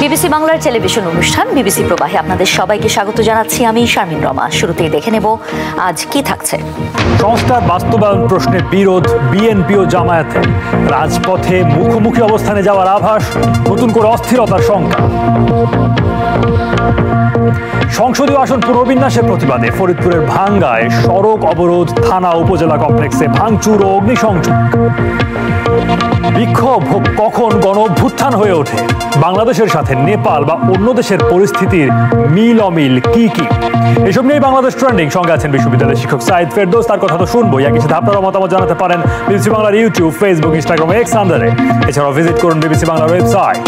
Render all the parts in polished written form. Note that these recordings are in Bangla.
বিবিসি বাংলার টেলিভিশন অনুষ্ঠান বিবিসি প্রবাহে আপনাদের সবাইকে স্বাগত জানাচ্ছি। আমি শারমিন রমা। শুরুতেই দেখে নেব আজ কি থাকছে। সংস্কার বাস্তবায়ন প্রশ্নে বিরোধ বিএনপি ও জামায়াতে, রাজপথে মুখোমুখি অবস্থানে যাওয়ার আভাস, নতুন করে অস্থিরতার শঙ্কা। সংসদীয় আসন পুনর্বিন্যাসের প্রতিবাদে ফরিদপুরের ভাঙ্গায় সড়ক অবরোধ, থানা উপজেলা কমপ্লেক্সে ভাঙচুর ও অগ্নিসংযোগ। বিক্ষোভ কখন গণ অভ্যুত্থান হয়ে ওঠে, বাংলাদেশের সাথে নেপাল বা অন্য দেশের পরিস্থিতির মিল অমিল কি কি, এসব নিয়ে বাংলাদেশ ট্রেন্ডিং। সঙ্গে আছেন বিশ্ববিদ্যালয়ের শিক্ষক সাইদ ফেরদৌস, তার কথা তো শুনবোই। একই সাথে আপনারা মতামত জানাতে পারেন বিবিসি বাংলার ইউটিউব, ফেসবুক, ইনস্টাগ্রাম, এক্স আন্ডারে। এছাড়াও ভিজিট করুন বিবিসি বাংলার ওয়েবসাইট।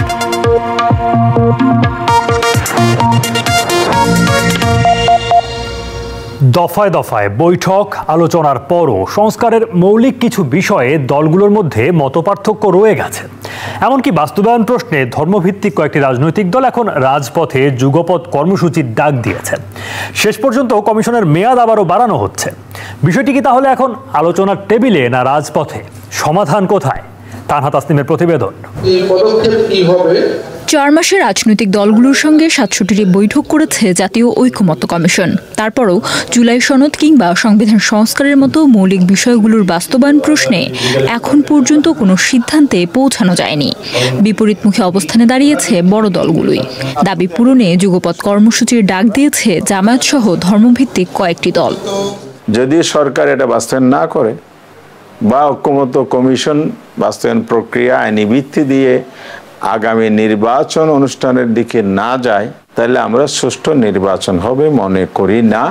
দফায় দফায় বৈঠক আলোচনার পরও সংস্কারের মৌলিক কিছু বিষয়ে দলগুলোর মধ্যে মতপার্থক্য রয়ে গেছে। এমনকি বাস্তবায়ন প্রশ্নে ধর্মভিত্তিক কয়েকটি রাজনৈতিক দল এখন রাজপথে যুগপৎ কর্মসূচির ডাক দিয়েছে। শেষ পর্যন্ত কমিশনের মেয়াদ আবারও বাড়ানো হচ্ছে। বিষয়টি কি তাহলে এখন আলোচনার টেবিলে না রাজপথে? সমাধান কোথায়? তানহা তাসনিমের প্রতিবেদন। এই পদক্ষেপ কি হবে? 4 মাসে রাজনৈতিক দলগুলোর সঙ্গে 67টি বৈঠক করেছে জাতীয় ঐকমত্য কমিশন। তারপরও জুলাই সনদ কিংবা সংবিধান সংস্কারের মতো মৌলিক বিষয়গুলোর বাস্তবায়ন প্রশ্নে এখন পর্যন্ত কোনো সিদ্ধান্তে পৌঁছানো যায়নি। বিপরীতমুখী অবস্থানে দাঁড়িয়েছে বড় দলগুলোই। দাবি পূরণে যুগপৎ কর্মসূচির ডাক দিয়েছে জামায়াত সহ ধর্মভিত্তিক কয়েকটি দল। যদি সরকার এটা বাস্তবায়ন না করে বা ঐকমত্য কমিশন বাস্তবায়ন প্রক্রিয়া আইনি ভিত্তি দিয়ে আগামী নির্বাচন অনুষ্ঠানের দিকে না যায়, তাহলে আমরা সুষ্ঠু নির্বাচন হবে মনে করি না।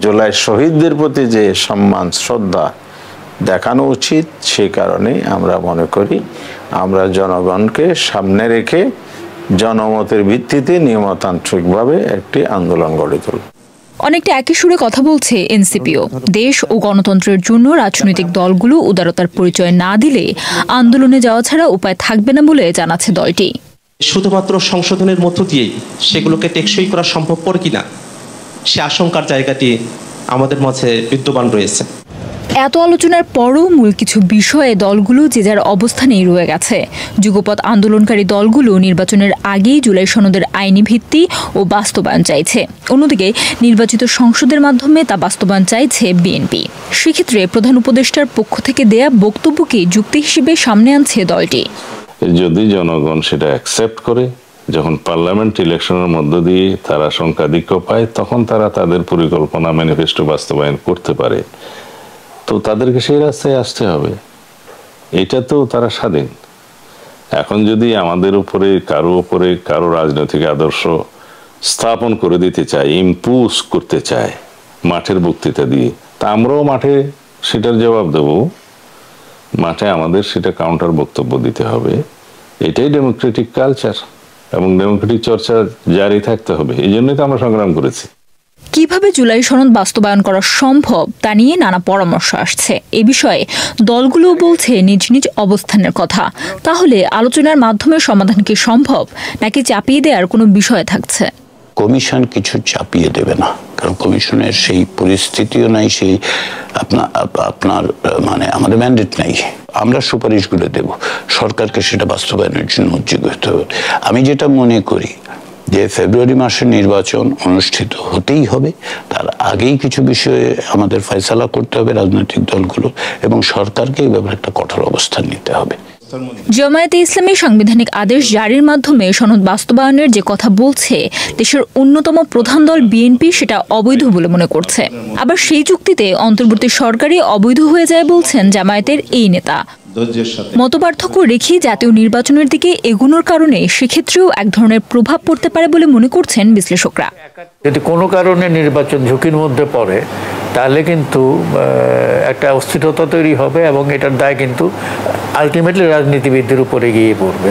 জুলাই শহীদদের প্রতি যে সম্মান শ্রদ্ধা দেখানো উচিত, সে কারণে আমরা মনে করি আমরা জনগণকে সামনে রেখে জনমতের ভিত্তিতে নিয়মতান্ত্রিকভাবে একটি আন্দোলন গড়ে তুলব। অনেকটা একই সুরে কথা বলছে এনসিপিও। দেশ ও গণতন্ত্রের জন্য রাজনৈতিক দলগুলো উদারতার পরিচয় না দিলে আন্দোলনে যাওয়া ছাড়া উপায় থাকবে না বলে জানাচ্ছে দলটি। শুধুমাত্র সংশোধনের মধ্য দিয়েই সেগুলোকে টেকসই করা সম্ভবপর কিনা, সে আশঙ্কার জায়গাটি আমাদের মাঝে বিদ্যমান রয়েছে। এত আলোচনার পরও মূল কিছু বিষয়ে দলগুলো যে যার অবস্থানেই রয়ে গেছে। যুগপৎ আন্দোলনকারী দলগুলো নির্বাচনের আগেই জুলাই সনদের আইনি ভিত্তি ও বাস্তবায়ন চাইছে। অন্যদিকে নির্বাচিত সংসদের মাধ্যমে তা বাস্তবায়ন চাইছে বিএনপি। সেক্ষেত্রে প্রধান উপদেষ্টার পক্ষ থেকে দেয়া বক্তব্যকে যুক্তি হিসেবে সামনে আনছে দলটি। যদি জনগণ সেটা অ্যাকসেপ্ট করে, যখন পার্লামেন্ট ইলেকশনের মধ্য দিয়ে তারা সংখ্যাধিক্য পায়, তখন তারা তাদের পরিকল্পনা ম্যানিফেস্টো বাস্তবায়ন করতে পারে। তো তাদেরকে সেই রাস্তায় আসতে হবে। এটা তো তারা স্বাধীন। এখন যদি আমাদের উপরে কারো রাজনৈতিক আদর্শ স্থাপন করে দিতে চায়, ইম্পোজ করতে চায় মাঠের বক্তৃতা দিয়ে, তা আমরাও মাঠে সেটার জবাব দেব। মাঠে আমাদের সেটা কাউন্টার বক্তব্য দিতে হবে। এটাই ডেমোক্রেটিক কালচার এবং ডেমোক্রেটিক চর্চা জারি থাকতে হবে। এই জন্যই তো আমরা সংগ্রাম করেছি। কিভাবে জুলাই সনদ বাস্তবায়ন করা সম্ভব তা নিয়ে নানা পরামর্শ আসছে। এ বিষয়ে দলগুলো বলছে নিজ নিজ অবস্থানের কথা। তাহলে আলোচনার মাধ্যমে সমাধান কি সম্ভব, নাকি চাপিয়ে দেওয়ার কোনো বিষয় থাকছে? কমিশন কিছু চাপিয়ে দেবে না, কারণ কমিশনের সেই পরিস্থিতিও নাই, সেই আপনার মানে আমাদের ম্যান্ডেট নাই। আমরা সুপারিশগুলো দেব, সরকারকে সেটা বাস্তবায়নের জন্য উদ্যোগী হতে হবে। আমি যেটা মনে করি যে ফেব্রুয়ারি মাসে নির্বাচন অনুষ্ঠিত হতেই হবে, তার আগেই কিছু বিষয়ে আমাদের ফয়সালা করতে হবে রাজনৈতিক দলগুলো, এবং সরকারকে এই ব্যাপারে একটা কঠোর অবস্থান নিতে হবে। জামায়াতে ইসলামী সাংবিধানিক আদেশ জারির মাধ্যমে সনদ বাস্তবায়নের যে কথা বলছে, দেশের অন্যতম প্রধান দল বিএনপি সেটা অবৈধ বলে মনে করছে। আবার সেই চুক্তিতে অন্তর্বর্তী সরকারই অবৈধ হয়ে যায় বলছেন জামায়াতের এই নেতা। মতপার্থক্য রেখে জাতীয় নির্বাচনের দিকে এগোনোর কারণে সেক্ষেত্রেও এক ধরনের প্রভাব পড়তে পারে বলে মনে করছেন বিশ্লেষকরা। যদি কোনো কারণে নির্বাচন ঝুঁকির মধ্যে পড়ে, তাহলে কিন্তু একটা অস্থিরতা তৈরি হবে এবং এটার দায় কিন্তু আলটিমেটলি রাজনীতিবিদদের উপরে গিয়ে পড়বে।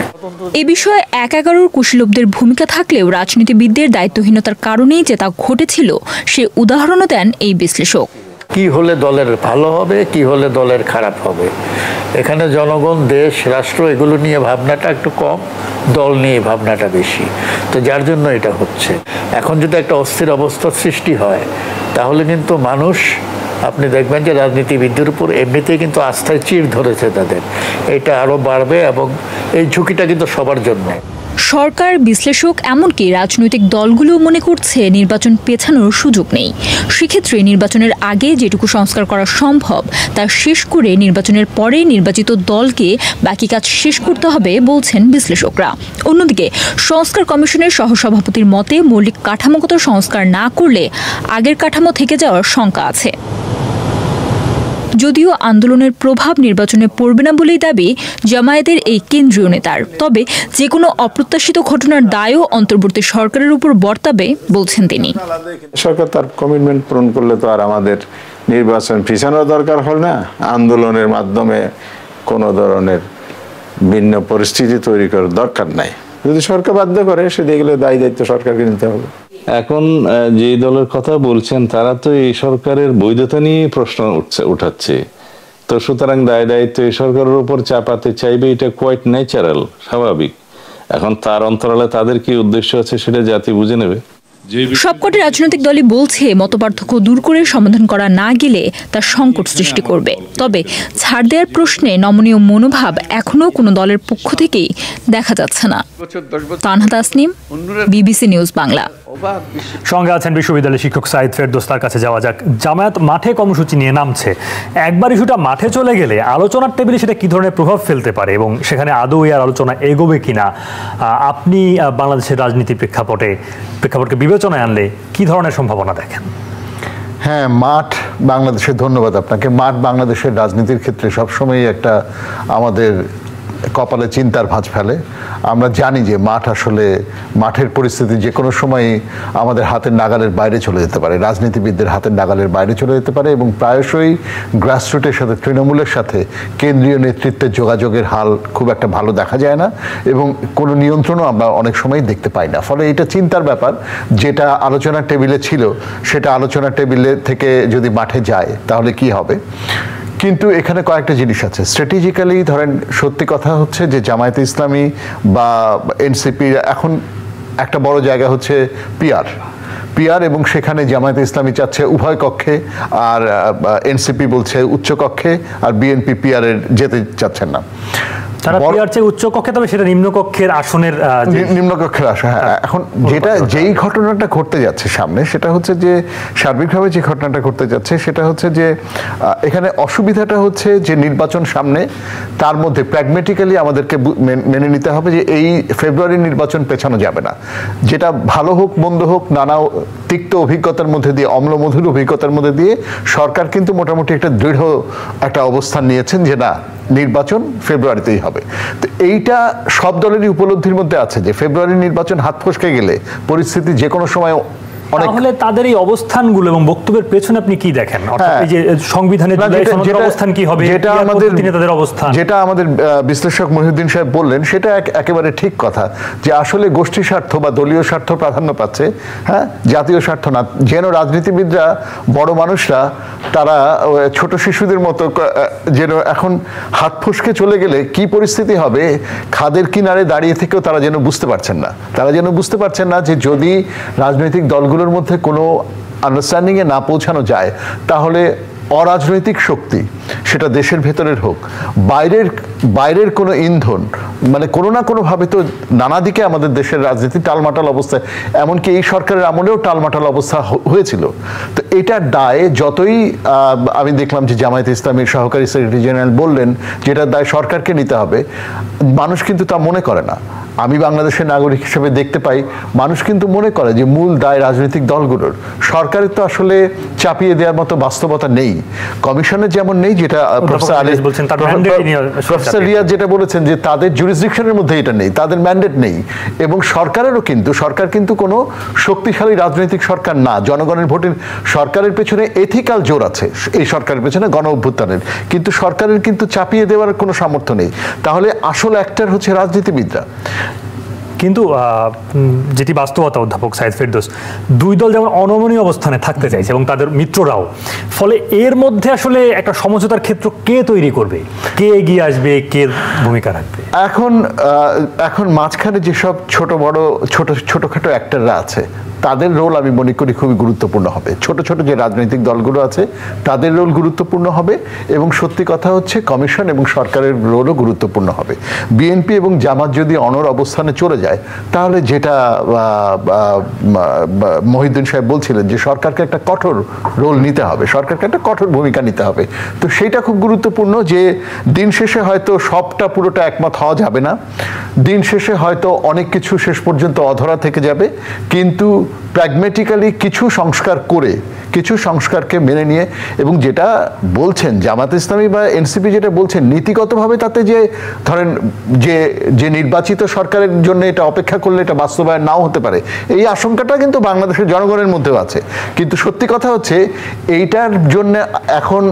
এ বিষয়ে 11-11 কুশীলবদের ভূমিকা থাকলেও রাজনীতিবিদদের দায়িত্বহীনতার কারণেই যে তা ঘটেছিল সে উদাহরণও দেন এই বিশ্লেষক। কি হলে দলের ভালো হবে, কি হলে দলের খারাপ হবে, এখানে জনগণ, দেশ, রাষ্ট্র এগুলো নিয়ে ভাবনাটা একটু কম, দল নিয়ে ভাবনাটা বেশি। তো যার জন্য এটা হচ্ছে। এখন যদি একটা অস্থির অবস্থার সৃষ্টি হয়, তাহলে কিন্তু মানুষ, আপনি দেখবেন যে রাজনীতিবিদদের উপর এমনিতেই কিন্তু আস্থায় চির ধরেছে তাদের, এটা আরও বাড়বে এবং এই ঝুঁকিটা কিন্তু সবার জন্য। সরকার, বিশ্লেষক এমনকি রাজনৈতিক দলগুলো মনে করছে নির্বাচন পেছানোর সুযোগ নেই। সেক্ষেত্রে নির্বাচনের আগে যেটুকু সংস্কার করা সম্ভব তা শেষ করে নির্বাচনের পরে নির্বাচিত দলকে বাকি কাজ শেষ করতে হবে বলছেন বিশ্লেষকরা। অন্যদিকে সংস্কার কমিশনের সহসভাপতির মতে মৌলিক কাঠামোগত সংস্কার না করলে আগের কাঠামো থেকে যাওয়ার শঙ্কা আছে। যদিও আন্দোলনের প্রভাব নির্বাচনে পড়বে না বলেই দাবি জামায়াতের এই কেন্দ্রীয় নেতার, তবে যে কোনো অপ্রত্যাশিত ঘটনার দায়ও অন্তর্বর্তী সরকারের উপর বর্তাবে বলছেন তিনি। সরকার তার কমিটমেন্ট পূরণ করলে তো আর আমাদের নির্বাচন পিছানোর দরকার হল না। আন্দোলনের মাধ্যমে কোনো ধরনের ভিন্ন পরিস্থিতি তৈরি করার দরকার নাই। যদি সরকার বাধ্য করে সেদিকে দায়ী দায়িত্ব সরকারকে নিতে হবে। এখন যে দলের কথা বলছেন তারা তো এই সরকারের বৈধতা নিয়ে প্রশ্ন উঠাচ্ছে, তো সুতরাং দায় দায়িত্ব এই সরকারের উপর চাপাতে চাইবে, এটা কোয়াইট ন্যাচারাল, স্বাভাবিক। এখন তার অন্তরালে তাদের কি উদ্দেশ্য আছে সেটা জাতি বুঝে নেবে। সবকটি রাজনৈতিক দলই বলছে মতপার্থক্য দূর করে সমাধান করা না গেলে তা সংকট সৃষ্টি করবে। তবে ছাড় দেওয়ার প্রশ্নে নমনীয় মনোভাব এখনো কোনো দলের পক্ষ থেকেই দেখা যাচ্ছে না। Tanha Tasnim, BBC news Bangla. সঙ্গে আছেন বিশ্ববিদ্যালয়ের শিক্ষক সাইদ ফেরদৌস, তার কাছে যাওয়া যাক। জামায়াত মাঠে কর্মসূচি নিয়ে নামছে, একবার ইস্যুটা মাঠে চলে গেলে আলোচনার টেবিলে সেটা কি ধরনের প্রভাব ফেলতে পারে এবং সেখানে আদৌ এর আলোচনা এগোবে কিনা, আপনি বাংলাদেশের রাজনীতির প্রেক্ষাপটকে বিবেচনায় আনলে কি ধরনের সম্ভাবনা দেখেন? হ্যাঁ, মাঠ বাংলাদেশের, ধন্যবাদ আপনাকে। মাঠ বাংলাদেশের রাজনীতির ক্ষেত্রে সবসময়ই একটা আমাদের কপালে চিন্তার ভাঁজ ফেলে। আমরা জানি যে মাঠের পরিস্থিতি যে কোনো সময় আমাদের হাতের নাগালের বাইরে চলে যেতে পারে, রাজনীতিবিদদের হাতের নাগালের বাইরে চলে যেতে পারে এবং প্রায়শই গ্রাসরুটের সাথে, তৃণমূলের সাথে কেন্দ্রীয় নেতৃত্বের যোগাযোগের হাল খুব একটা ভালো দেখা যায় না এবং কোনো নিয়ন্ত্রণও আমরা অনেক সময় দেখতে পাই না। ফলে এটা চিন্তার ব্যাপার। যেটা আলোচনার টেবিলে ছিল সেটা আলোচনার টেবিলে থেকে যদি মাঠে যায় তাহলে কি হবে। কিন্তু এখানে কয়েকটা জিনিস আছে স্ট্র্যাটেজিক্যালি। ধরেন, সত্যি কথা হচ্ছে যে জামায়াতে ইসলামী বা এনসিপি এখন একটা বড় জায়গা হচ্ছে পিআর এবং সেখানে জামায়াতে ইসলামী চাচ্ছে উভয় কক্ষে, আর এনসিপি বলছে উচ্চ কক্ষে, আর বিএনপি পিআরের যেতে চাচ্ছেন না। তারা পিআর চেয়ে উচ্চ কক্ষে, তবে সেটা নিম্নকক্ষের আসনের আসন। হ্যাঁ, এখন যেই ঘটনাটা ঘটতে যাচ্ছে সামনে সেটা হচ্ছে যে সার্বিকভাবে যে ঘটনাটা ঘটতে যাচ্ছে সেটা হচ্ছে যে এখানে অসুবিধাটা হচ্ছে যে নির্বাচন সামনে, তার মধ্যে প্র্যাগমেটিক্যালি আমাদেরকে মেনে নিতে হবে যে এই ফেব্রুয়ারির নির্বাচন পেছানো যাবে না। যেটা ভালো হোক মন্দ হোক, নানা তিক্ত অভিজ্ঞতার মধ্যে দিয়ে, অম্লমধুর অভিজ্ঞতার মধ্যে দিয়ে সরকার কিন্তু মোটামুটি একটা দৃঢ় একটা অবস্থান নিয়েছেন যে না, নির্বাচন ফেব্রুয়ারিতেই হবে। তো এইটা সব দলেরই উপলব্ধির মধ্যে আছে যে ফেব্রুয়ারি নির্বাচন হাত ফসকে গেলে পরিস্থিতি যে কোনো সময় তাহলে তাদের এই অবস্থানগুলো এবং বক্তব্যের পেছনে আপনি কি দেখেন? এই যে সংবিধানের অবস্থান কি হবে, যেটা আমাদের বিশ্লেষক মহিউদ্দিন সাহেব বললেন সেটা একেবারে ঠিক কথা, যে আসলে গোষ্ঠী স্বার্থ বা দলীয় স্বার্থ প্রাধান্য পাচ্ছে, হ্যাঁ, জাতীয় স্বার্থ না। যেন রাজনীতিবিদরা, বড় মানুষরা তারা ছোট শিশুদের মতো যেন এখন হাত ফসকে চলে গেলে কি পরিস্থিতি হবে, খাদের কিনারে দাঁড়িয়ে থেকেও তারা যেন বুঝতে পারছেন না যে যদি রাজনৈতিক দলগুলোর মধ্যে কোনো আন্ডারস্ট্যান্ডিংয়ে না পৌঁছানো যায় তাহলে অরাজনৈতিক শক্তি, সেটা দেশের ভেতরের হোক বাইরের কোনো ইন্ধন, মানে কোনো না কোনোভাবে তো নানা দিকে আমাদের দেশের রাজনীতি টালমাটাল অবস্থায়, এমনকি এই সরকারের আমলেও টালমাটাল অবস্থা হয়েছিল। তো এটার দায় যতই আমি দেখলাম যে জামায়াতে ইসলামীর সহকারী সেক্রেটারি জেনারেল বললেন যেটার দায় সরকারকে নিতে হবে, মানুষ কিন্তু তা মনে করে না। আমি বাংলাদেশের নাগরিক হিসেবে দেখতে পাই মানুষ কিন্তু মনে করে যে মূল দায় রাজনৈতিক দলগুলোর, সরকারের তো আসলে চাপিয়ে দেওয়ার মতো বাস্তবতা নেই। কমিশনের যেমন নেই, যেটা প্রফেসর রিয়াদ যেটা বলেছেন যে তাদের জুরিসডিকশনের মধ্যে এটা নেই, তাদের ম্যান্ডেট নেই। এবং সরকারেরও কিন্তু সরকার কিন্তু কোনো শক্তিশালী রাজনৈতিক সরকার না। জনগণের ভোটের সরকারের পেছনে এথিক্যাল জোর আছে, এই সরকারের পেছনে গণ অভ্যুত্থানের, কিন্তু সরকারের কিন্তু চাপিয়ে দেওয়ার কোনো সামর্থ্য নেই। তাহলে আসল অ্যাক্টর হচ্ছে রাজনীতিবিদরা। কিন্তু যেটি বাস্তবতা, অধ্যাপক সাইদ ফেরদৌস, দুই দল যেমন অনমনীয় অবস্থানে থাকতে চাইছে এবং তাদের মিত্ররাও, ফলে এর মধ্যে আসলে একটা সমঝোতার ক্ষেত্র কে তৈরি করবে, কে এগিয়ে আসবে, কে ভূমিকা রাখবে? এখন মাঝখানে যেসব ছোটখাটো অ্যাক্টররা আছে তাদের রোল আমি মনে করি খুবই গুরুত্বপূর্ণ হবে। ছোট ছোট যে রাজনৈতিক দলগুলো আছে তাদের রোল গুরুত্বপূর্ণ হবে, এবং সত্যি কথা হচ্ছে কমিশন এবং সরকারের রোলও গুরুত্বপূর্ণ হবে। বিএনপি এবং জামাত যদি অনড় অবস্থানে চলে যায়, তাহলে যেটা মহিউদ্দিন সাহেব বলছিলেন যে সরকারকে একটা কঠোর রোল নিতে হবে, সরকারকে একটা কঠোর ভূমিকা নিতে হবে। তো সেইটা খুব গুরুত্বপূর্ণ যে দিন শেষে হয়তো সবটা পুরোটা একমত হওয়া যাবে না, দিন শেষে হয়তো অনেক কিছু শেষ পর্যন্ত অধরা থেকে যাবে, কিন্তু প্র্যাগমেটিক্যালি কিছু সংস্কার করে, কিছু সংস্কারকে মেনে নিয়ে, এবং যেটা বলছেন জামাত ইসলামী বা এনসিপি যেটা বলছেন নীতিগতভাবে, তাতে যে ধরেন যে নির্বাচিত সরকারের জন্য এটা অপেক্ষা করলে এটা বাস্তবায়ন নাও হতে পারে, এই আশঙ্কাটা কিন্তু বাংলাদেশের জনগণের মধ্যেও আছে। কিন্তু সত্যি কথা হচ্ছে এইটার জন্য এখন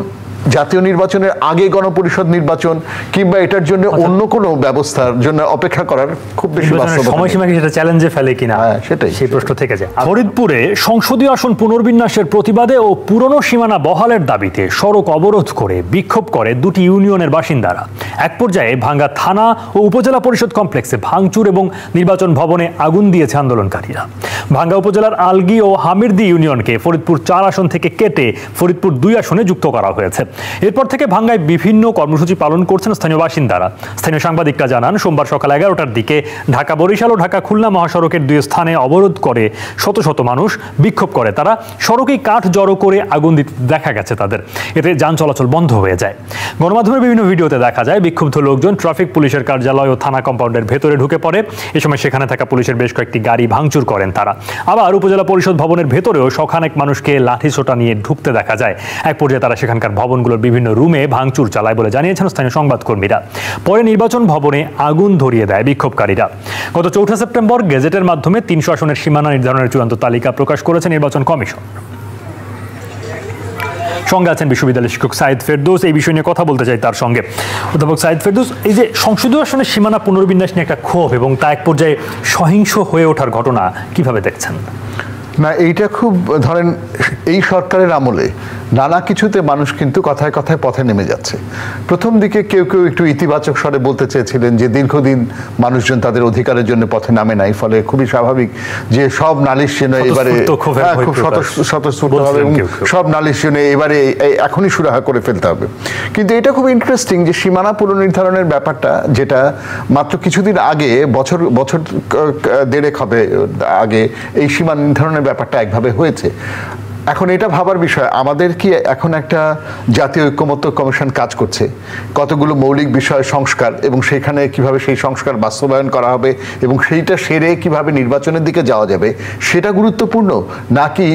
জাতীয় নির্বাচনের আগে গণপরিষদ নির্বাচন কিংবা এটার জন্য অন্য কোনো ব্যবস্থার জন্য অপেক্ষা করার খুব বেশি সময়সীমা কি সেটা চ্যালেঞ্জে ফেলে কিনা, সেটাই সেই প্রশ্ন থেকে যায়। ফরিদপুরে সংসদীয় আসন পুনর্বিন্যাসের প্রতিবাদে ও পুরনো সীমানা বহালের দাবিতে সড়ক অবরোধ করে বিক্ষোভ করে দুটি ইউনিয়নের বাসিন্দারা। এক পর্যায়ে ভাঙ্গা থানা ও উপজেলা পরিষদ কমপ্লেক্সে ভাঙচুর এবং নির্বাচন ভবনে আগুন দিয়েছে আন্দোলনকারীরা। ভাঙ্গা উপজেলার আলগি ও হামিরদি ইউনিয়নকে ফরিদপুর 4 আসন থেকে কেটে ফরিদপুর 2 আসনে যুক্ত করা হয়েছে। এরপর থেকে ভাঙ্গায় বিভিন্ন কর্মসূচি পালন করছেন স্থানীয় বাসিন্দারা। স্থানীয় সাংবাদিকরা জানান, সোমবার সকাল 11টার দিকে ঢাকা বরিশাল ও ঢাকা খুলনা মহাসড়কের 2 স্থানে অবরোধ করে শত শত মানুষ বিক্ষোভ করে। তারা সড়কে কাঠ জড়ো করে আগুন দিতে দেখা গেছে তাদের, এতে যান চলাচল বন্ধ হয়ে যায়। গণমাধ্যমের বিভিন্ন ভিডিওতে দেখা যায় বিক্ষুব্ধ লোকজন ট্রাফিক পুলিশের কার্যালয় ও থানা কম্পাউন্ডের ভেতরে ঢুকে পড়ে। এ সময় সেখানে থাকা পুলিশের বেশ কয়েকটি গাড়ি ভাঙচুর করেন তারা। আবার উপজেলা পরিষদ ভবনের ভেতরেও শখানেক মানুষকে লাঠিসোঁটা নিয়ে ঢুকতে দেখা যায়। এক পর্যায়ে তারা সেখানকার ভবনগুলোর বিভিন্ন রুমে ভাঙচুর চালায় বলে জানিয়েছেন স্থানীয় সংবাদকর্মীরা। পরে নির্বাচন ভবনে আগুন ধরিয়ে দেয় বিক্ষোভকারীরা। গত 4 সেপ্টেম্বর গেজেটের মাধ্যমে 300 আসনের সীমানা নির্ধারণের চূড়ান্ত তালিকা প্রকাশ করেছে নির্বাচন কমিশন। সঙ্গে আছেন বিশ্ববিদ্যালয়ের শিক্ষক সাইদ ফেরদৌস, এই বিষয় নিয়ে কথা বলতে চাই তার সঙ্গে। অধ্যাপক সাইদ ফেরদৌস, এই যে সংসদীয় আসনের সীমানা পুনর্বিন্যাস নিয়ে একটা ক্ষোভ এবং তা এক পর্যায়ে সহিংস হয়ে ওঠার ঘটনা কিভাবে দেখছেন? না, এইটা খুব ধরেন এই সরকারের আমলে নানা কিছুতে মানুষ কিন্তু কথায় কথায় পথে নেমে যাচ্ছে। প্রথম দিকে কেউ কেউ একটু ইতিবাচক স্বরে বলতে চেয়েছিলেন যে দীর্ঘদিন মানুষজন তাদের অধিকারের জন্য পথে নামে নাই, ফলে খুবই স্বাভাবিক যে সব নালিশ জন্য এবারে খুব স্বতঃস্ফূর্ত হবে এবং সব নালিশ জন্য এবারে এখনই সুরাহা করে ফেলতে হবে। কিন্তু এটা খুব ইন্টারেস্টিং যে সীমানা পুনর্নির্ধারণের ব্যাপারটা, যেটা মাত্র কিছুদিন আগে বছর দেড়েক হবে আগে এই সীমানা নির্ধারণের ব্যাপারটা একভাবে হয়েছে। এখন এটা ভাবার বিষয়, আমাদের কি এখন একটা জাতীয় ঐক্যমত্য কমিশন কাজ করছে, কতগুলো মৌলিক বিষয় সংস্কার, এবং সেখানে কিভাবে সেই সংস্কার বাস্তবায়ন করা হবে এবং সেইটা সেরে কিভাবে নির্বাচনের দিকে যাওয়া যাবে সেটা গুরুত্বপূর্ণ, নাকি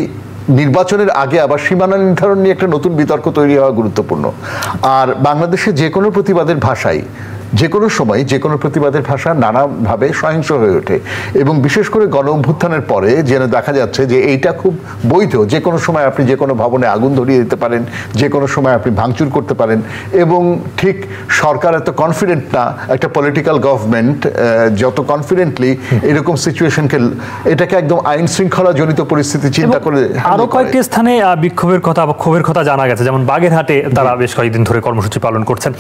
নির্বাচনের আগে আবার সীমানা নির্ধারণ নিয়ে একটা নতুন বিতর্ক তৈরি হওয়া গুরুত্বপূর্ণ? আর বাংলাদেশে যে কোনো প্রতিবাদের ভাষাই, যে কোনো সময় যে কোনো প্রতিবাদের ভাষা নানাভাবে সহিংস হয়ে ওঠে, এবং বিশেষ করে গণ অভ্যুত্থানের পরে যেন দেখা যাচ্ছে যে এইটা খুব বৈধ। যে কোনো সময় আপনি যে কোনো ভবনে আগুন ধরিয়ে দিতে পারেন, যে কোনো সময় আপনি ভাঙচুর করতে পারেন, এবং ঠিক সরকার এত কনফিডেন্ট না, একটা পলিটিক্যাল গভর্নমেন্ট যত কনফিডেন্টলি এরকম সিচুয়েশনকে, এটাকে একদম আইন শৃঙ্খলা জনিত পরিস্থিতি চিন্তা করে। আরো কয়েকটি স্থানে বিক্ষোভের কথা বা ক্ষোভের কথা জানা গেছে, যেমন বাগেরহাটে তারা বেশ কয়েকদিন ধরে কর্মসূচি পালন করছেন।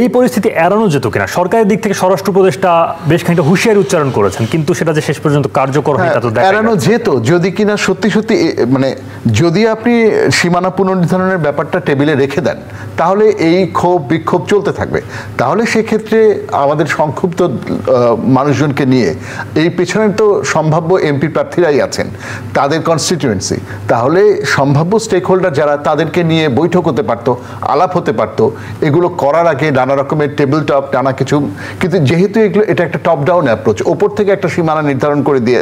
এই পরিস্থিতি এড়ানো যেত কিনা? সরকারের দিক থেকে স্বরাষ্ট্র উপদেষ্টা বেশ খানিকটা হুঁশিয়ারি উচ্চারণ করেছেন, কিন্তু সেটা যে শেষ পর্যন্ত কার্যকর হয় তা তো দেখা এড়ানো যেত যদি কিনা সত্যি সত্যি, মানে যদি আপনি সীমানা পুনর্নির্ধারণের ব্যাপারটা টেবিলে রেখে দেন, তাহলে এই ক্ষোভ বিক্ষোভ চলতে থাকবে। তাহলে সেক্ষেত্রে আমাদের সংক্ষুব্ধ মানুষজনকে নিয়ে এই পেছনে তো সম্ভাব্য এমপি প্রার্থীরাই আছেন, তাদের কনস্টিটিউয়েন্সি, তাহলে সম্ভাব্য স্টেক হোল্ডার যারা, তাদেরকে নিয়ে বৈঠক হতে পারতো, আলাপ হতে পারতো। এগুলো করার আগে নানা রকমের টেবিল টপ, নানা কিছু, কিন্তু যেহেতু এগুলো এটা একটা টপ ডাউন অ্যাপ্রোচ, ওপর থেকে একটা সীমানা নির্ধারণ করে দিয়ে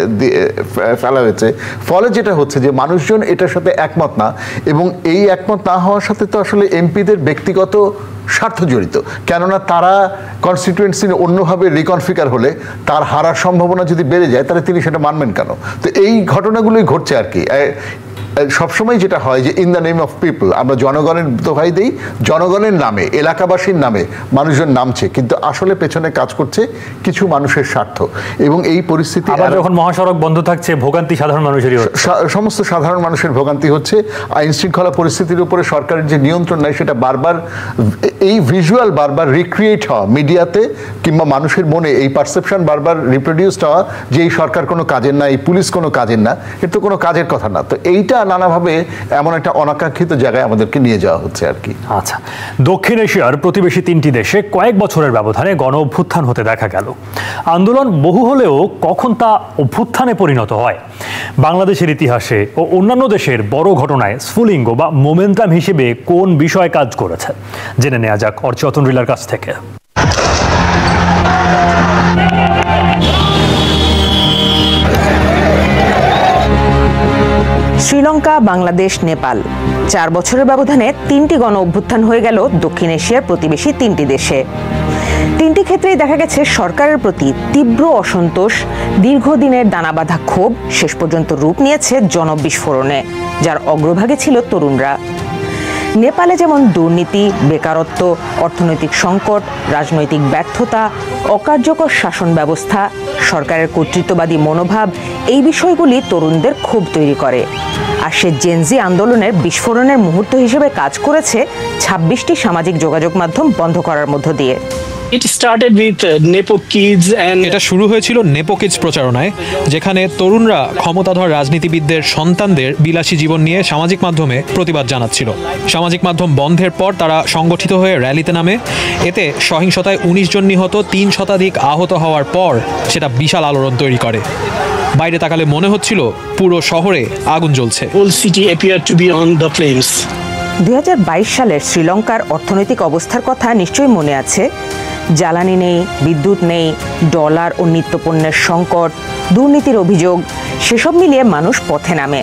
ফেলা হয়েছে, ফলে যেটা হচ্ছে যে মানুষজন এটার সাথে একমত না, এবং এই একমত না হওয়ার সাথে তো আসলে এমপিদের ব্যক্তিগত স্বার্থ জড়িত। কেননা তারা কনস্টিটিউয়েন্সি অন্যভাবে রিকনফিগার হলে তার হারার সম্ভাবনা যদি বেড়ে যায়, তাহলে তিনি সেটা মানবেন কেন? তো এই ঘটনাগুলোই ঘটছে আর কি। সবসময় যেটা হয় যে in the name of people, আমরা জনগণের দোহাই দেই, জনগণের নামে, এলাকাবাসীর নামে মানুষজন নামছে, কিন্তু আসলে পেছনে কাজ করছে কিছু মানুষের স্বার্থ। এবং এই পরিস্থিতি যখন মহাসড়ক বন্ধ থাকছে, ভোগান্তি সাধারণ মানুষেরই হচ্ছে, সমস্ত সাধারণ মানুষের ভোগান্তি হচ্ছে। আইন শৃঙ্খলা পরিস্থিতির উপরে সরকারের যে নিয়ন্ত্রণ নাই, সেটা বারবার এই ভিজুয়াল বারবার রিক্রিয়েট হওয়া মিডিয়াতে কিংবা মানুষের মনে এই পারসেপশন বারবার রিপ্রোডিউসড হওয়া যে এই সরকার কোনো কাজের না, এই পুলিশ কোনো কাজের না, এটা তো কোনো কাজের কথা না। তো এইটা নানাভাবে এমন একটা অনাকাঙ্ক্ষিত জায়গায় আমাদেরকে নিয়ে যাওয়া হচ্ছে আর কি। আচ্ছা, দক্ষিণ এশিয়ার প্রতিবেশী 3টি দেশে কয়েক বছরের ব্যবধানে গণ অভ্যুত্থান হতে দেখা গেল। আন্দোলন বহু হলেও কখন তা অভ্যুত্থানে পরিণত হয়? বাংলাদেশের ইতিহাসে ও অন্যান্য দেশের বড় ঘটনায় স্ফুলিঙ্গ বা মোমেন্টাম হিসেবে কোন বিষয় কাজ করেছে, জেনে নেওয়া যাক অর্চতন রিলার কাছ থেকে। শ্রীলঙ্কা, বাংলাদেশ, নেপাল, 4 বছরের ব্যবধানে 3টি গণ অভ্যুত্থান হয়ে গেল দক্ষিণ এশিয়ার প্রতিবেশী 3টি দেশে। 3টি ক্ষেত্রেই দেখা গেছে সরকারের প্রতি তীব্র অসন্তোষ, দীর্ঘদিনের দানাবাঁধা ক্ষোভ শেষ পর্যন্ত রূপ নিয়েছে জনবিস্ফোরণে, যার অগ্রভাগে ছিল তরুণরা। নেপালে যেমন দুর্নীতি, বেকারত্ব, অর্থনৈতিক সংকট, রাজনৈতিক ব্যর্থতা, অকার্যকর শাসন ব্যবস্থা, সরকারের কর্তৃত্ববাদী মনোভাব, এই বিষয়গুলি তরুণদের ক্ষোভ তৈরি করে। আর সে জেনজি আন্দোলনের বিস্ফোরণের মুহূর্ত হিসেবে কাজ করেছে 26টি সামাজিক যোগাযোগ মাধ্যম বন্ধ করার মধ্য দিয়ে। এটা শুরু হয়েছিল নেপো কিডস প্রচারণায়, যেখানে তরুণরা ক্ষমতাধর রাজনীতিবিদদের সন্তানদের বিলাসী জীবন নিয়ে সামাজিক মাধ্যমে প্রতিবাদ জানাচ্ছিল। সামাজিক মাধ্যম বন্ধের পর তারা সংগঠিত হয়ে র্যালিতে নামে। এতে সহিংসতায় 19 জন নিহত, 3 শতাধিক আহত হওয়ার পর সেটা বিশাল আলোড়ন তৈরি করে। বাইরে তাকালে মনে হচ্ছিল পুরো শহরে আগুন জ্বলছে। 2022 সালের শ্রীলঙ্কার অর্থনৈতিক অবস্থার কথা নিশ্চয়ই মনে আছে। জ্বালানি নেই, বিদ্যুৎ নেই, ডলার ও নিত্যপণ্যের সংকট, দুর্নীতির অভিযোগ, সেসব মিলিয়ে মানুষ পথে নামে।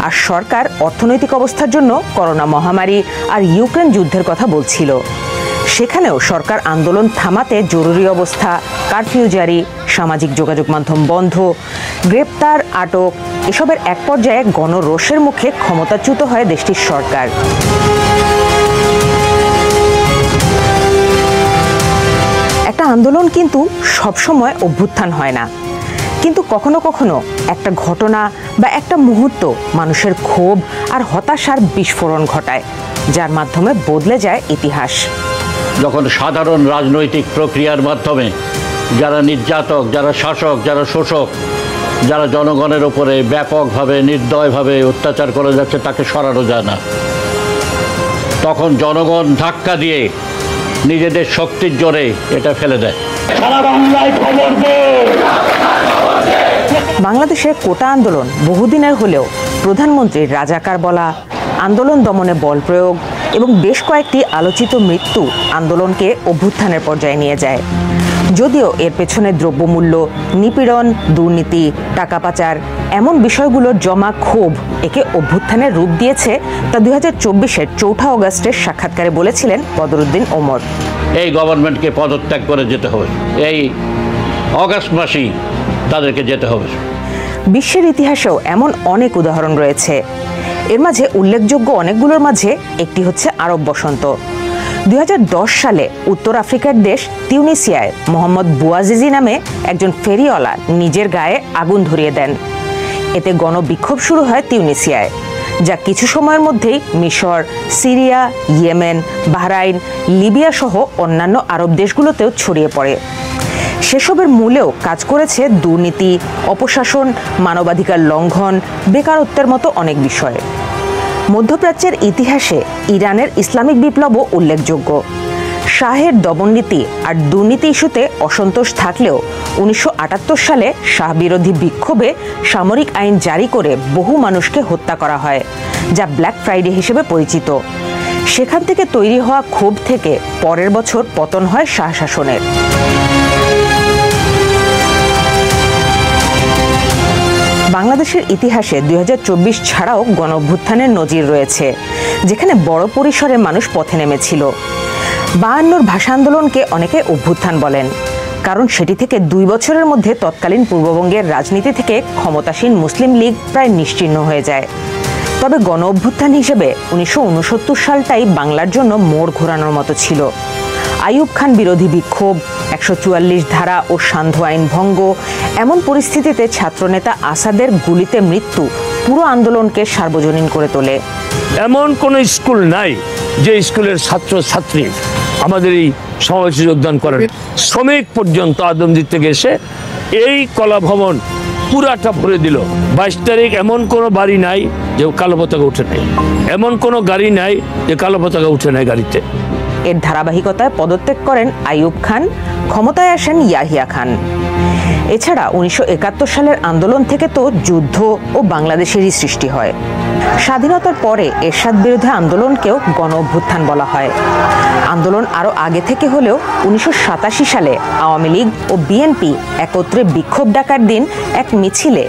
আর সরকার অর্থনৈতিক অবস্থার জন্য করোনা মহামারী আর ইউক্রেন যুদ্ধের কথা বলছিল। সেখানেও সরকার আন্দোলন থামাতে জরুরি অবস্থা, কারফিউ জারি, সামাজিক যোগাযোগ মাধ্যম বন্ধ, গ্রেপ্তার, আটক, এসবের এক পর্যায়ে গণরোষের মুখে ক্ষমতাচ্যুত হয় দেশটির সরকার। একটা আন্দোলন কিন্তু সবসময় অভ্যুত্থান হয় না, কিন্তু কখনো কখনো একটা ঘটনা বা একটা মুহূর্ত মানুষের ক্ষোভ আর হতাশার বিস্ফোরণ ঘটায়, যার মাধ্যমে বদলে যায় ইতিহাস। যখন সাধারণ রাজনৈতিক প্রক্রিয়ার মাধ্যমে যারা নির্যাতক, যারা শাসক, যারা শোষক, যারা জনগণের উপরে ব্যাপকভাবে নির্দয়ভাবে অত্যাচার করে যাচ্ছে, তাকে সরানো যায় না, তখন জনগণ ধাক্কা দিয়ে নিজেদের শক্তির জোরে এটা ফেলে দেয়। বাংলাদেশের কোটা আন্দোলন বহুদিনের হলেও প্রধানমন্ত্রীর রাজাকার বলা, আন্দোলন দমনে বল প্রয়োগ এবং বেশ কয়েকটি আলোচিত মৃত্যু আন্দোলনকে অভ্যুত্থানের পর্যায়ে নিয়ে যায়। যদিও এর পেছনে দ্রব্যমূল্য, নিপীড়ন, দুর্নীতি, টাকা পাচার এমন বিষয়গুলোর জমা ক্ষোভ একে অভ্যুত্থানের রূপ দিয়েছে, তা 2024-এর 4 অগস্টের সাক্ষাৎকারে বলেছিলেন বদরুদ্দিন ওমর। এই গভর্নমেন্টকে পদত্যাগ করে যেতে হবে, এই অগস্ট মাসেই তাদেরকে যেতে হবে। বিশ্বের ইতিহাসেও এমন অনেক উদাহরণ রয়েছে। এর মাঝে উল্লেখযোগ্য অনেকগুলোর মাঝে একটি হচ্ছে আরব বসন্ত। 2010 সালে উত্তর আফ্রিকার দেশ তিউনিসিয়ায় মোহাম্মদ বুয়াজিজি নামে একজন ফেরিওয়ালা নিজের গায়ে আগুন ধরিয়ে দেন। এতে গণবিক্ষোভ শুরু হয় তিউনিসিয়ায়, যা কিছু সময়ের মধ্যেই মিশর, সিরিয়া, ইয়েমেন, বাহরাইন, লিবিয়া সহ অন্যান্য আরব দেশগুলোতেও ছড়িয়ে পড়ে। সেসবের মূলেও কাজ করেছে দুর্নীতি, অপশাসন, মানবাধিকার লঙ্ঘন, বেকারত্বের মতো অনেক বিষয়। মধ্যপ্রাচ্যের ইতিহাসে ইরানের ইসলামিক বিপ্লবও উল্লেখযোগ্য। শাহের দমননীতি আর দুর্নীতি ইস্যুতে অসন্তোষ থাকলেও 1978 সালে শাহ বিরোধী বিক্ষোভে সামরিক আইন জারি করে বহু মানুষকে হত্যা করা হয়, যা ব্ল্যাক ফ্রাইডে হিসেবে পরিচিত। সেখান থেকে তৈরি হওয়া ক্ষোভ থেকে পরের বছর পতন হয় শাহ শাসনের। বাংলাদেশের ইতিহাসে 2024 ছাড়াও গণঅভ্যুত্থানের নজির রয়েছে, যেখানে বড় পরিসরে মানুষ পথে নেমেছিল। 52-র ভাষা আন্দোলনকে অনেকে অভ্যুত্থান বলেন, কারণ সেটি থেকে 2 বছরের মধ্যে তৎকালীন পূর্ববঙ্গের রাজনীতি থেকে ক্ষমতাসীন মুসলিম লীগ প্রায় নিশ্চিহ্ন হয়ে যায়। তবে গণ অভ্যুত্থান হিসেবে 1969 সালটাই বাংলার জন্য মোড় ঘোরানোর মতো ছিল। আইয়ুব খান বিরোধী বিক্ষোভ, 144 ধারা ও সান্ধ্য আইন ভঙ্গ, এমন পরিস্থিতিতে ছাত্রনেতা আসাদের গুলিতে মৃত্যু পুরো আন্দোলনকে সার্বজনীন করে তোলে। এমন কোন স্কুল নাই যে স্কুলের ছাত্র ছাত্রী আমাদের এই সমাবেশে যোগদান করেন। শ্রমিক পর্যন্ত আদমদীর থেকে এসে এই কলা ভবন পুরাটা ভরে দিল। 22 তারিখ এমন কোনো বাড়ি নাই যে কালো পতাকা উঠে নাই, এমন কোনো গাড়ি নাই যে কালো পতাকা উঠে নাই গাড়িতে। এর ধারাবাহিকতায় পদত্যাগ করেন আইয়ুব খান, ক্ষমতায় আসেন ইয়াহিয়া খান। এছাড়া 1971 সালের আন্দোলন থেকে তো যুদ্ধ ও বাংলাদেশেরই সৃষ্টি হয়। স্বাধীনতার পরে এরশাদ বিরোধী আন্দোলনকেও গণ অভ্যুত্থান বলা হয়। আন্দোলন আরও আগে থেকে হলেও 1987 সালে আওয়ামী লীগ ও বিএনপি একত্রে বিক্ষোভ ডাকার দিন এক মিছিলে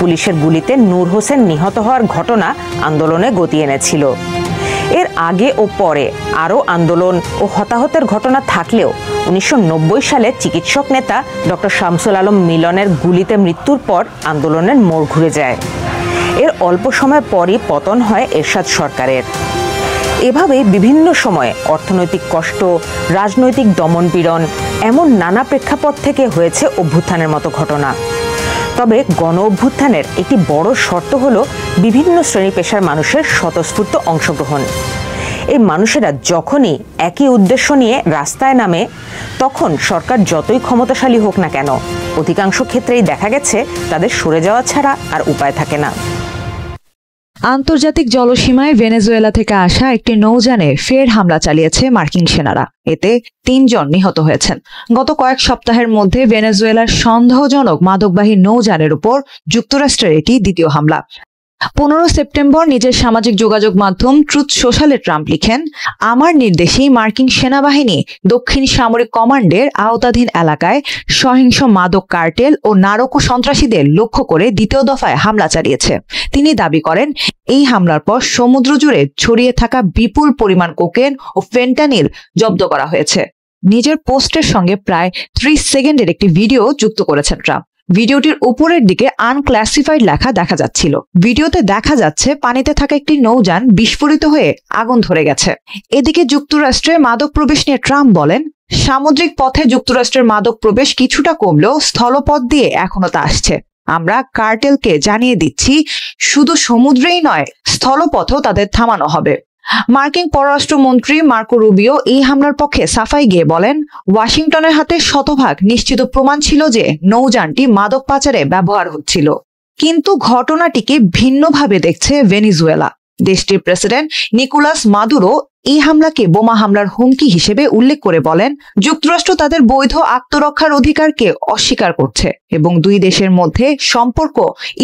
পুলিশের গুলিতে নূর হোসেন নিহত হওয়ার ঘটনা আন্দোলনে গতি এনেছিল। এর আগে ও পরে আরও আন্দোলন ও হতাহতের ঘটনা থাকলেও 1990 সালে চিকিৎসক নেতা ডক্টর শামসুল আলম মিলনের গুলিতে মৃত্যুর পর আন্দোলনের মোড় ঘুরে যায়। এর অল্প সময় পরই পতন হয় এরশাদ সরকারের। এভাবে বিভিন্ন সময়ে অর্থনৈতিক কষ্ট, রাজনৈতিক দমনপীড়ন, এমন নানা প্রেক্ষাপট থেকে হয়েছে অভ্যুত্থানের মতো ঘটনা। তবে গণ অভ্যুত্থানের একটি বড় শর্ত হলো বিভিন্ন শ্রেণী পেশার মানুষের স্বতঃস্ফূর্ত অংশগ্রহণ। এই মানুষেরা যখনই একই উদ্দেশ্য নিয়ে রাস্তায় নামে, তখন সরকার যতই ক্ষমতাশালী হোক না কেন, অধিকাংশ ক্ষেত্রেই দেখা গেছে তাদের সরে যাওয়া ছাড়া আর উপায় থাকে না। আন্তর্জাতিক জলসীমায় ভেনেজুয়েলা থেকে আসা একটি নৌযানে ফের হামলা চালিয়েছে মার্কিন সেনারা। এতে 3 জন নিহত হয়েছেন। গত কয়েক সপ্তাহের মধ্যে ভেনেজুয়েলার সন্দেহজনক মাদকবাহী নৌযানের উপর যুক্তরাষ্ট্রের এটি দ্বিতীয় হামলা। 15 সেপ্টেম্বর নিজের সামাজিক যোগাযোগ মাধ্যম ট্রুথ সোশ্যালে ট্রাম্প লিখেন, আমার নির্দেশেই মার্কিন সেনাবাহিনী দক্ষিণ সামরিক কমান্ডের আওতাধীন এলাকায় সহিংস মাদক কার্টেল ও নারকো সন্ত্রাসীদের লক্ষ্য করে দ্বিতীয় দফায় হামলা চালিয়েছে। তিনি দাবি করেন, এই হামলার পর সমুদ্র জুড়ে ছড়িয়ে থাকা বিপুল পরিমাণ কোকেন ও ফেন্টানিল জব্দ করা হয়েছে। নিজের পোস্টের সঙ্গে প্রায় 30 সেকেন্ডের একটি ভিডিও যুক্ত করেছেন ট্রাম্প। ভিডিওটির উপরের দিকে আনক্লাসিফাইড লেখা দেখা যাচ্ছিল। ভিডিওতে দেখা যাচ্ছে পানিতে থাকা একটি নৌযান বিস্ফোরিত হয়ে আগুন ধরে গেছে। এদিকে যুক্তরাষ্ট্রে মাদক প্রবেশ নিয়ে ট্রাম্প বলেন, সামুদ্রিক পথে যুক্তরাষ্ট্রের মাদক প্রবেশ কিছুটা কমলেও স্থলপথ দিয়ে এখনো তা আসছে। আমরা কার্টেলকে জানিয়ে দিচ্ছি, শুধু সমুদ্রেই নয়, স্থলপথেও তাদের থামানো হবে। মার্কিন পররাষ্ট্রমন্ত্রী মার্কো রুবিও এই হামলার পক্ষে সাফাই গিয়ে বলেন, ওয়াশিংটনের হাতে শতভাগ নিশ্চিত প্রমাণ ছিল যে নৌযানটি মাদক পাচারে ব্যবহার হচ্ছিল। কিন্তু ঘটনাটিকে ভিন্নভাবে দেখছে ভেনেজুয়েলা। দেশটির প্রেসিডেন্ট নিকোলাস মাদুরো এই হামলাকে বোমা হামলার হুমকি হিসেবে উল্লেখ করে বলেন, যুক্তরাষ্ট্র তাদের বৈধ আত্মরক্ষার অধিকারকে অস্বীকার করছে এবং দুই দেশের মধ্যে সম্পর্ক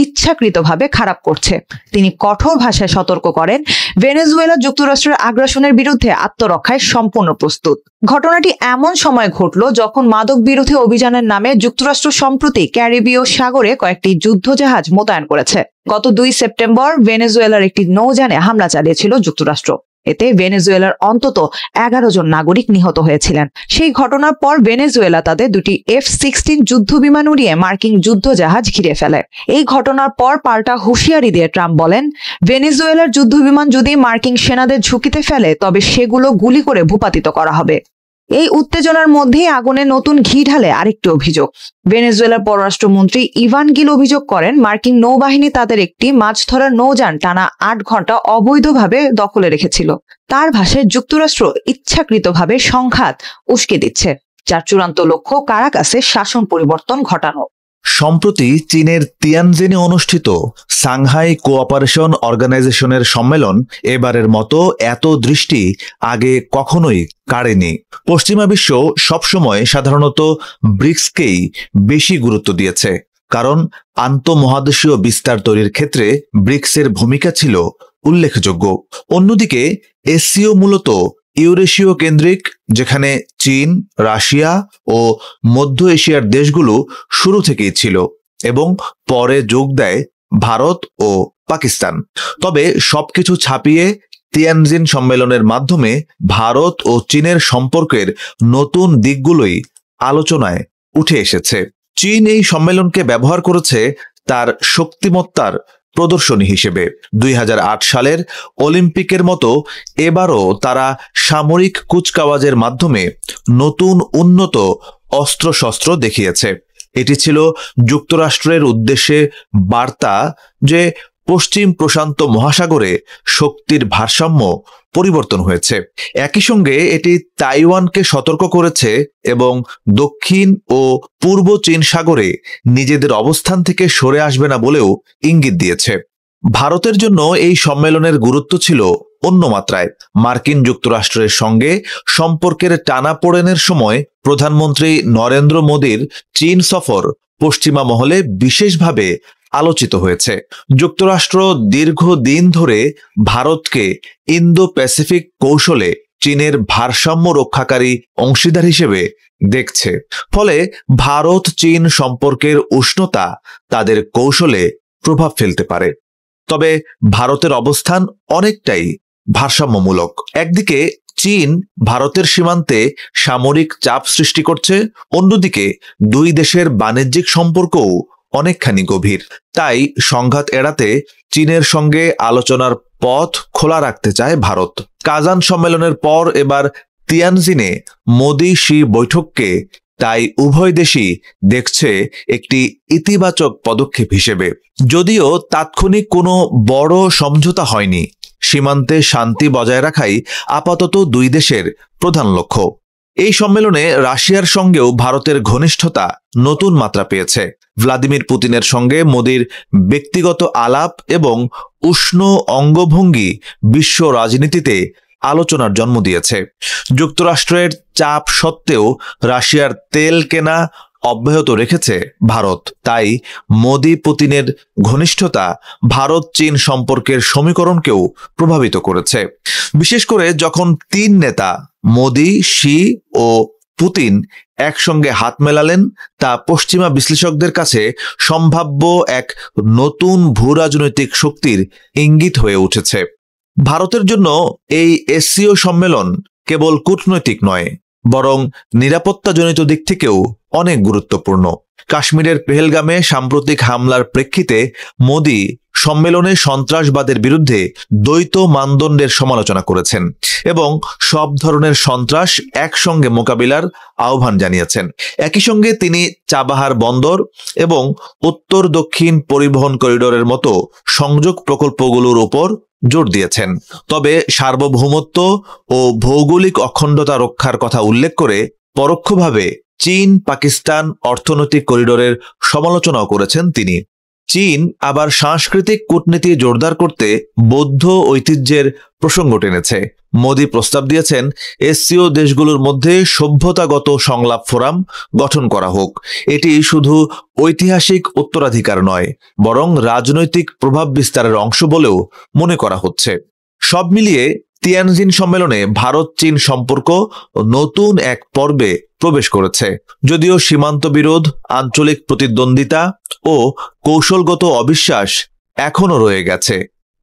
ইচ্ছাকৃতভাবে খারাপ করছে। তিনি কঠোর ভাষায় সতর্ক করেন, ভেনেজুয়েলা যুক্তরাষ্ট্রের আগ্রাসনের বিরুদ্ধে আত্মরক্ষায় সম্পূর্ণ প্রস্তুত। ঘটনাটি এমন সময় ঘটল যখন মাদক বিরোধী অভিযানের নামে যুক্তরাষ্ট্র সম্প্রতি ক্যারিবীয় সাগরে কয়েকটি যুদ্ধজাহাজ মোতায়েন করেছে। গত 2 সেপ্টেম্বর ভেনেজুয়েলার একটি নৌযানে হামলা চালিয়েছিল যুক্তরাষ্ট্র। এতে ভেনেজুয়েলার অন্তত 11 জন নাগরিক নিহত হয়েছিলেন। সেই ঘটনার পর ভেনেজুয়েলা তাদের 2টি F-16 যুদ্ধ বিমান উড়িয়ে মার্কিন যুদ্ধজাহাজ ঘিরে ফেলে। এই ঘটনার পর পাল্টা হুঁশিয়ারি দিয়ে ট্রাম্প বলেন, ভেনেজুয়েলার যুদ্ধ বিমান যদি মার্কিন সেনাদের ঝুঁকিতে ফেলে তবে সেগুলো গুলি করে ভূপাতিত করা হবে। এই উত্তেজনার মধ্যেই আগুনে নতুন ঘি ঢালে আরেকটি অভিযোগ। ভেনেজুয়েলার পররাষ্ট্রমন্ত্রী ইভান গিল অভিযোগ করেন, মার্কিন নৌবাহিনী তাদের একটি মাছ ধরার নৌযান টানা 8 ঘন্টা অবৈধভাবে দখলে রেখেছিল। তার ভাষায় যুক্তরাষ্ট্র ইচ্ছাকৃতভাবে সংঘাত উস্কে দিচ্ছে, যার চূড়ান্ত লক্ষ্য কারাকাসে শাসন পরিবর্তন ঘটানো। সম্প্রতি চীনের তিয়ানজিনে অনুষ্ঠিত সাংহাই কোঅপারেশন অর্গানাইজেশনের সম্মেলন এবারের মতো এত দৃষ্টি আগে কখনোই কাড়েনি। পশ্চিমা বিশ্ব সবসময় সাধারণত ব্রিক্সকেই বেশি গুরুত্ব দিয়েছে, কারণ আন্তঃমহাদেশীয় বিস্তার তৈরির ক্ষেত্রে ব্রিক্সের ভূমিকা ছিল উল্লেখযোগ্য। অন্যদিকে এসসিও মূলত ইউরেশীয় কেন্দ্রিক, যেখানে চীন, রাশিয়া ও মধ্য এশিয়ার দেশগুলো শুরু থেকেই ছিল এবং পরে যোগ দেয় ভারত ও পাকিস্তান। তবে সবকিছু ছাপিয়ে তিয়ানজিন সম্মেলনের মাধ্যমে ভারত ও চীনের সম্পর্কের নতুন দিকগুলোই আলোচনায় উঠে এসেছে। চীন এই সম্মেলনকে ব্যবহার করেছে তার শক্তিমত্তার প্রদর্শনী হিসেবে। 2008 সালের অলিম্পিকের মতো এবারও তারা সামরিক কুচকাওয়াজের মাধ্যমে নতুন উন্নত অস্ত্রশস্ত্র দেখিয়েছে। এটি ছিল যুক্তরাষ্ট্রের উদ্দেশ্যে বার্তা যে পশ্চিম প্রশান্ত মহাসাগরে শক্তির ভারসাম্য পরিবর্তন হয়েছে। একই সঙ্গে এটি তাইওয়ানকে সতর্ক করেছে এবং দক্ষিণ ও পূর্ব চীন সাগরে নিজেদের অবস্থান থেকে সরে আসবে না বলেও ইঙ্গিত দিয়েছে। ভারতের জন্য এই সম্মেলনের গুরুত্ব ছিল অন্য মাত্রায়। মার্কিন যুক্তরাষ্ট্রের সঙ্গে সম্পর্কের টানাপোড়েনের সময় প্রধানমন্ত্রী নরেন্দ্র মোদীর চীন সফর পশ্চিমা মহলে বিশেষভাবে আলোচিত হয়েছে। যুক্তরাষ্ট্র দীর্ঘদিন ধরে ভারতকে ইন্দো প্যাসিফিক কৌশলে চীনের ভারসাম্য রক্ষাকারী অংশীদার হিসেবে দেখছে। ফলে ভারত চীন সম্পর্কের উষ্ণতা তাদের কৌশলে প্রভাব ফেলতে পারে। তবে ভারতের অবস্থান অনেকটাই ভারসাম্যমূলক। একদিকে চীন ভারতের সীমান্তে সামরিক চাপ সৃষ্টি করছে, অন্যদিকে দুই দেশের বাণিজ্যিক সম্পর্কও অনেকখানি গভীর। তাই সংঘাত এড়াতে চীনের সঙ্গে আলোচনার পথ খোলা রাখতে চায় ভারত। কাজান সম্মেলনের পর এবার তিয়ানজিনে মোদি শি বৈঠককে তাই উভয় দেশই দেখছে একটি ইতিবাচক পদক্ষেপ হিসেবে। যদিও তাৎক্ষণিক কোনো বড় সমঝোতা হয়নি, সীমান্তে শান্তি বজায় রাখাই আপাতত দুই দেশের প্রধান লক্ষ্য। এই সম্মেলনে রাশিয়ার সঙ্গেও ভারতের ঘনিষ্ঠতা নতুন মাত্রা পেয়েছে। ভ্লাদিমির পুতিনের সঙ্গে মোদির ব্যক্তিগত আলাপ এবং উষ্ণ অঙ্গভঙ্গি বিশ্ব রাজনীতিতে আলোচনার জন্ম দিয়েছে। যুক্তরাষ্ট্রের চাপ সত্ত্বেও রাশিয়ার তেল কেনা অব্যাহত রেখেছে ভারত। তাই মোদি পুতিনের ঘনিষ্ঠতা ভারত চীন সম্পর্কের সমীকরণকেও প্রভাবিত করেছে। বিশেষ করে যখন তিন নেতা মোদি, শি ও পুতিন একসঙ্গে হাত মেলালেন, তা পশ্চিমা বিশ্লেষকদের কাছে সম্ভাব্য এক নতুন ভূরাজনৈতিক শক্তির ইঙ্গিত হয়ে উঠেছে। ভারতের জন্য এই এসসিও সম্মেলন কেবল কূটনৈতিক নয়, বরং নিরাপত্তাজনিত দিক থেকেও অনেক গুরুত্বপূর্ণ। কাশ্মীরের পেহেলগামে সাম্প্রতিক হামলার প্রেক্ষিতে মোদি সম্মেলনে সন্ত্রাসবাদের বিরুদ্ধে দ্বৈত মানদণ্ডের সমালোচনা করেছেন এবং সব ধরনের সন্ত্রাস একসঙ্গে মোকাবিলার আহ্বান জানিয়েছেন। একই সঙ্গে তিনি চাবাহার বন্দর এবং উত্তর দক্ষিণ পরিবহন করিডোরের মতো সংযোগ প্রকল্পগুলোর উপর জোর দিয়েছেন। তবে সার্বভৌমত্ব ও ভৌগোলিক অখণ্ডতা রক্ষার কথা উল্লেখ করে পরোক্ষভাবে চীন পাকিস্তান অর্থনৈতিক করিডোরের সমালোচনাও করেছেন তিনি। চীন আবার সাংস্কৃতিক কূটনীতি জোরদার করতে বৌদ্ধ ঐতিহ্যের প্রসঙ্গ টেনেছে। মোদি প্রস্তাব দিয়েছেন এসসিও দেশগুলোর মধ্যে সভ্যতাগত সংলাপ ফোরাম গঠন করা হোক। এটি শুধু ঐতিহাসিক উত্তরাধিকার নয়, বরং রাজনৈতিক প্রভাব বিস্তারের অংশ বলেও মনে করা হচ্ছে। সব মিলিয়ে তিয়ানজিন সম্মেলনে ভারত চীন সম্পর্ক নতুন এক পর্বে প্রবেশ করেছে। যদিও সীমান্ত বিরোধ, আঞ্চলিক প্রতিদ্বন্দ্বিতা ও কৌশলগত অবিশ্বাস এখনো রয়ে গেছে,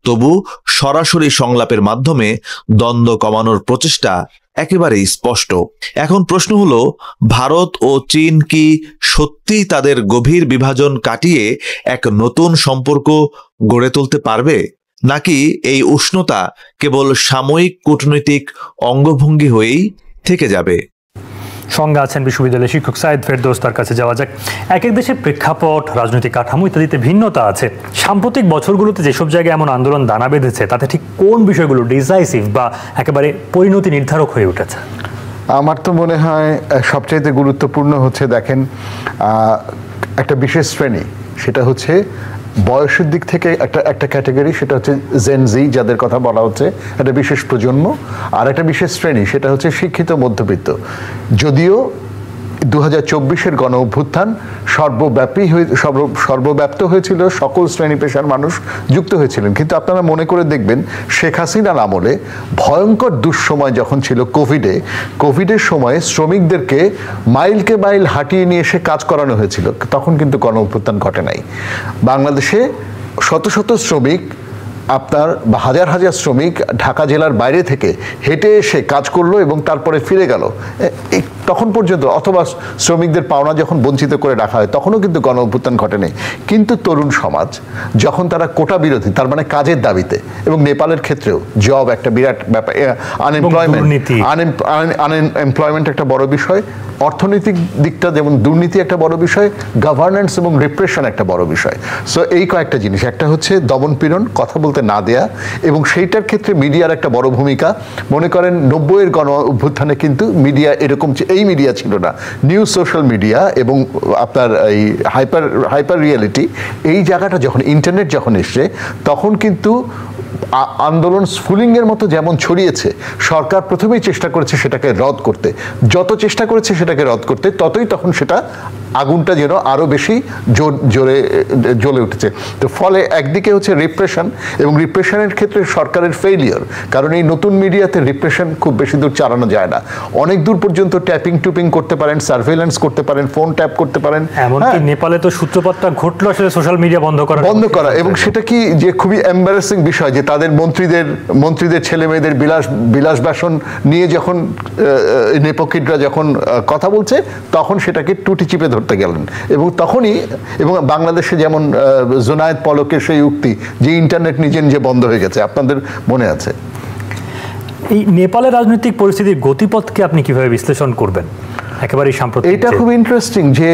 তবু সরাসরি সংলাপের মাধ্যমে দ্বন্দ্ব কমানোর প্রচেষ্টা একেবারেই স্পষ্ট। এখন প্রশ্ন হলো, ভারত ও চীন কি সত্যিই তাদের গভীর বিভাজন কাটিয়ে এক নতুন সম্পর্ক গড়ে তুলতে পারবে, নাকি এই উষ্ণতা কেবল সাময়িক কূটনৈতিক অঙ্গভঙ্গি হয়েই থেকে যাবে? সঙ্গে আছেন বিশ্ববিদ্যালয়ের শিক্ষক সাইদ ফেরদৌস। তার কাছে যাওয়া যাক। এক এক দেশের প্রেক্ষাপট, রাজনৈতিক কাঠামো ইত্যাদিতে ভিন্নতা আছে। সাম্প্রতিক বছরগুলোতে যেসব জায়গায় এমন আন্দোলন দানা বেঁধেছে, তাতে ঠিক কোন বিষয়গুলো ডিসাইসিভ বা একেবারে পরিণতি নির্ধারক হয়ে উঠেছে? আমার তো মনে হয় সবচাইতে গুরুত্বপূর্ণ হচ্ছে, দেখেন, একটা বিশেষ শ্রেণী, সেটা হচ্ছে বয়সের দিক থেকে একটা ক্যাটাগরি, সেটা হচ্ছে জেন জি, যাদের কথা বলা হচ্ছে, একটা বিশেষ প্রজন্ম। আর একটা বিশেষ শ্রেণী, সেটা হচ্ছে শিক্ষিত মধ্যবিত্ত। যদিও 2024-এর গণ অভ্যুত্থান সর্বব্যাপ্ত হয়েছিল, সকল শ্রেণী পেশার মানুষ যুক্ত হয়েছিলেন, কিন্তু আপনারা মনে করে দেখবেন শেখ হাসিনার আমলে ভয়ঙ্কর দুঃসময় যখন ছিল কোভিডের সময় শ্রমিকদেরকে মাইলকে মাইল হাঁটিয়ে নিয়ে এসে কাজ করানো হয়েছিল, তখন কিন্তু গণ অভ্যুত্থান ঘটে নাই। বাংলাদেশে শত শত শ্রমিক, বা হাজার হাজার শ্রমিক ঢাকা জেলার বাইরে থেকে হেঁটে এসে কাজ করলো এবং তারপরে ফিরে গেল। তখন পর্যন্ত, অথবা শ্রমিকদের পাওনা যখন বঞ্চিত করে রাখা হয় তখনও কিন্তু গণ অভ্যুত্থান ঘটেনি। কিন্তু তরুণ সমাজ যখন তারা কোটা বিরোধী, তার মানে কাজের দাবিতে, এবং নেপালের ক্ষেত্রেও জব একটা বিরাট ব্যাপার, আনএমপ্লয়মেন্ট একটা বড় বিষয়, অর্থনৈতিক দিকটা যেমন দুর্নীতি একটা বড় বিষয়, গভর্নেন্স এবং রিপ্রেশন একটা বড় বিষয়। সো এই কয়েকটা জিনিস, একটা হচ্ছে দমনপীড়ন, কথা বলতে না দেয়া, এবং সেইটার ক্ষেত্রে মিডিয়ার একটা বড় ভূমিকা। মনে করেন 90-এর গণ অভ্যুত্থানে কিন্তু মিডিয়া এরকম, এই মিডিয়া ছিল না, নিউজ সোশ্যাল মিডিয়া এবং আপনার এই হাইপার রিয়েলিটি, এই জায়গাটা যখন ইন্টারনেট যখন এসছে তখন কিন্তু আন্দোলন স্ফুলিঙ্গের মতো যেমন ছড়িয়েছে, সরকার প্রথমেই চেষ্টা করেছে সেটাকে রদ করতে, যত চেষ্টা করেছে সেটাকে রদ করতে ততই তখন সেটা আগুনটা যেন আরো বেশি জোরে জ্বলে উঠেছে। তো ফলে একদিকে হচ্ছে রিপ্রেশন, এবং রিপ্রেশনের ক্ষেত্রে সরকারের ফেইলিয়র, কারণ এই নতুন মিডিয়াতে রিপ্রেশন খুব বেশি দূর চালানো যায় না, অনেক দূর পর্যন্ত ট্যাপিং টুপিং করতে পারেন, সার্ভেইলেন্স করতে পারেন, ফোন ট্যাপ করতে পারেন। এমনকি নেপালে তো সূত্রপাতটা ঘটলো আসলে সোশ্যাল মিডিয়া বন্ধ করা, এবং সেটা কি যে খুবই এম্বারেসিং বিষয় যে তাদের মন্ত্রীদের ছেলে মেয়েদের বিলাস বাসন নিয়ে যখন নেপোকিডরা যখন কথা বলছে তখন সেটাকে টুটি চিপে ধরতে গেলেন, এবং তখনই, এবং বাংলাদেশে যেমন জোনায়েদ পলকের সেই উক্তি যে ইন্টারনেট নিজে নিজে বন্ধ হয়ে গেছে, আপনাদের মনে আছে। এই নেপালের রাজনৈতিক পরিস্থিতির গতিপথকে আপনি কিভাবে বিশ্লেষণ করবেন? একেবারে সাম্প্রতিক, এটা খুব ইন্টারেস্টিং যে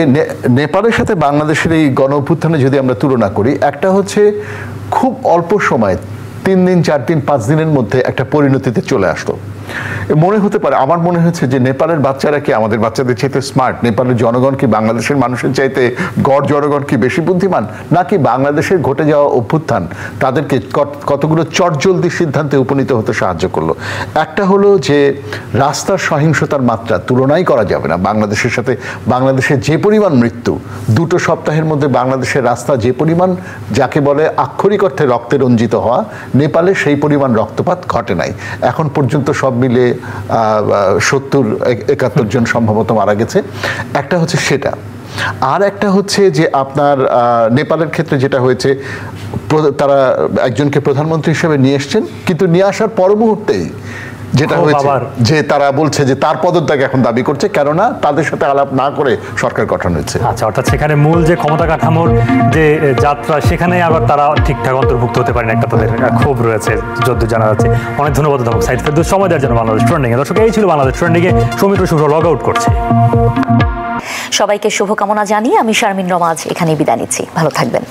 নেপালের সাথে বাংলাদেশের এই গণ অভ্যুত্থানে যদি আমরা তুলনা করি, একটা হচ্ছে খুব অল্প সময়, 3 দিন 4 দিন 5 দিনের মধ্যে একটা পরিণতিতে চলে আসলো। মনে হতে পারে, আমার মনে হচ্ছে যে নেপালের বাচ্চারা কি আমাদের বাচ্চাদের চাইতে স্মার্ট, নেপালের জনগণ কি বাংলাদেশের মানুষের চাইতে, গড় জনগণ কি বেশি বুদ্ধিমান, নাকি বাংলাদেশের ঘটে যাওয়া অভ্যুত্থান তাদেরকে কতগুলো চটজলদি সিদ্ধান্তে উপনীত হতে সাহায্য করলো। একটা হলো যে রাস্তার সহিংসতার মাত্রা তুলনাই করা যাবে না বাংলাদেশের সাথে। বাংলাদেশের যে পরিমাণ মৃত্যু, 2 সপ্তাহের মধ্যে বাংলাদেশের রাস্তা যে পরিমাণ, যাকে বলে আক্ষরিক অর্থে রক্তে রঞ্জিত হওয়া, নেপালে সেই পরিমাণ রক্তপাত ঘটে নাই এখন পর্যন্ত। সব মিলে 70-71 জন সম্ভবত মারা গেছে। একটা হচ্ছে সেটা, আর একটা হচ্ছে যে আপনার নেপালের ক্ষেত্রে যেটা হয়েছে, তারা একজনকে প্রধানমন্ত্রী হিসেবে নিয়ে এসছেন, কিন্তু নিয়ে আসার পর মুহূর্তেই যেটা হয়েছে যে তারা বলছে যে তার পদত্যাগ এখন দাবি করছে, কেননা তাদের সাথে আলাপ না করে সরকার গঠন হয়েছে। আচ্ছা, অর্থাৎ সেখানে মূল যে ক্ষমতা কাঠামোর যে যাত্রা, সেখানে আবার তারা ঠিকঠাক অন্তর্ভুক্ত হতে পারেন, একটা তাদের ক্ষোভ রয়েছে যদ্দূর জানা যাচ্ছে। অনেক ধন্যবাদ অধ্যাপক সাইদ ফেরদৌস সময় দেওয়ার জন্য বাংলাদেশ ট্রেন্ডিংয়ে। দর্শক, এই ছিল বাংলাদেশ ট্রেন্ডিংয়ে, সৌমিত্র শুভ্র লগ আউট করছে। সবাইকে শুভকামনা জানিয়ে আমি শারমিন রমা আজ এখানেই বিদায় নিচ্ছি। ভালো থাকবেন।